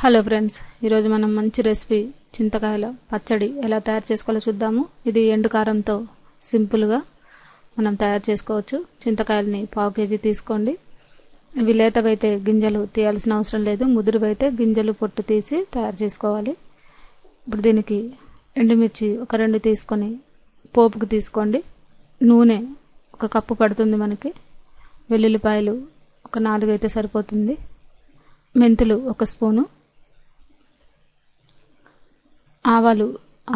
Hello friends, ఈరోజు మనం మంచి రెసిపీ చింతకాయల పచ్చడి ఎలా తయారు చేసుకోవాలో చూద్దాము. ఇది ఎండు కారంతో సింపుల్గా మనం తయారు చేసుకోవచ్చు. చింతకాయలని 1/2 కేజీ తీసుకోండి. ఇవి లేతవైతే గింజలు తీయాల్సిన అవసరం లేదు, ముదురువైతే గింజలు పొట్టు తీసి తయారు చేసుకోవాలి. ఇప్పుడు దీనికి ఎండుమిర్చి ఒక 2 తీసుకొని పోపుకు తీసుకోండి. నూనె 1 కప్పు పడుతుంది మనకి. వెల్లుల్లిపాయలు ఒక 4 అయితే సరిపోతుంది. మెంతులు 1 స్పూను, ఆవాలు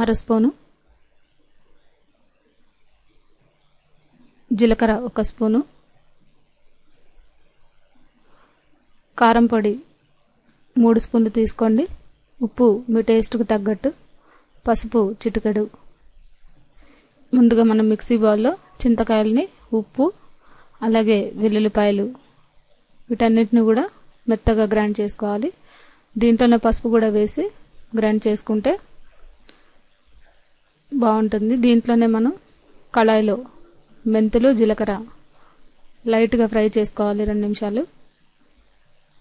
1/2 స్పూను, జీలకర్ర 1 స్పూను, కారం పొడి 3 స్పూన్లు తీసుకోండి. ఉప్పు మీ టేస్ట్కు తగ్గట్టు, పసుపు చిటికెడు. ముందుగా మనం మిక్సీ బౌల్లో చింతకాయలని, ఉప్పు అలాగే వెల్లుల్లిపాయలు వీటన్నిటిని కూడా మెత్తగా గ్రైండ్ చేసుకోవాలి. దీంట్లోనే పసుపు కూడా వేసి గ్రైండ్ చేసుకుంటే బాగుంటుంది. దీంట్లోనే మనం కళాయిలో మెంతులు, జీలకర్ర లైట్గా ఫ్రై చేసుకోవాలి 2 నిమిషాలు.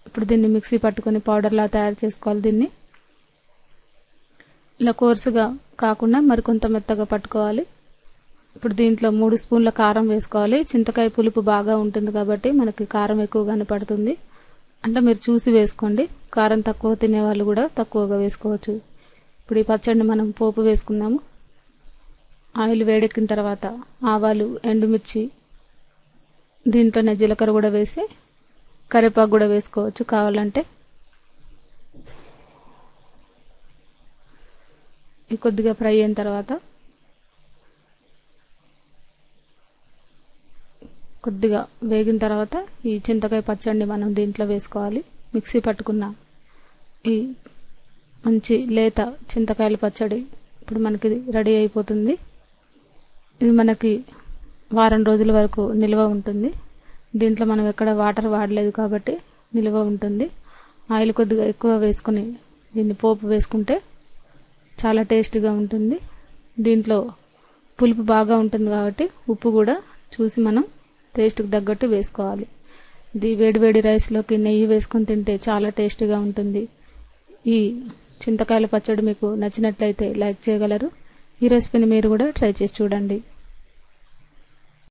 ఇప్పుడు దీన్ని మిక్సీ పట్టుకొని పౌడర్లా తయారు చేసుకోవాలి. దీన్ని ఇలా కోర్సుగా కాకుండా మరికొంత మెత్తగా పట్టుకోవాలి. ఇప్పుడు దీంట్లో 3 స్పూన్ల కారం వేసుకోవాలి. చింతకాయ పులుపు బాగా ఉంటుంది కాబట్టి మనకి కారం ఎక్కువగానే పడుతుంది. అంటే మీరు చూసి వేసుకోండి. కారం తక్కువ తినే వాళ్ళు కూడా తక్కువగా వేసుకోవచ్చు. ఇప్పుడు ఈ పచ్చడిని మనం పోపు వేసుకుందాము. ఆయిల్ వేడెక్కిన తర్వాత ఆవాలు, ఎండుమిర్చి, దీంట్లోనే జీలకర్ర కూడా వేసి కరివేపాకు కూడా వేసుకోవచ్చు కావాలంటే. కొద్దిగా ఫ్రై అయిన తర్వాత కొద్దిగా వేగిన తర్వాత ఈ చింతకాయ పచ్చడిని మనం దీంట్లో వేసుకోవాలి. మిక్సీ పట్టుకున్న ఈ మంచి లేత చింతకాయల పచ్చడి ఇప్పుడు మనకి రెడీ అయిపోతుంది. ఇది మనకి వారం రోజుల వరకు నిల్వ ఉంటుంది. దీంట్లో మనం ఎక్కడ వాటర్ వాడలేదు కాబట్టి నిల్వ ఉంటుంది. ఆయిల్ కొద్దిగా ఎక్కువ వేసుకొని దీన్ని పోపు వేసుకుంటే చాలా టేస్టీగా ఉంటుంది. దీంట్లో పులుపు బాగా ఉంటుంది కాబట్టి ఉప్పు కూడా చూసి మనం టేస్ట్కి తగ్గట్టు వేసుకోవాలి. ఇది వేడివేడి రైస్లోకి నెయ్యి వేసుకొని తింటే చాలా టేస్టీగా ఉంటుంది. ఈ చింతకాయల పచ్చడి మీకు నచ్చినట్లయితే లైక్ చేయగలరు. ఈ రెసిపీని మీరు కూడా ట్రై చేసి చూడండి.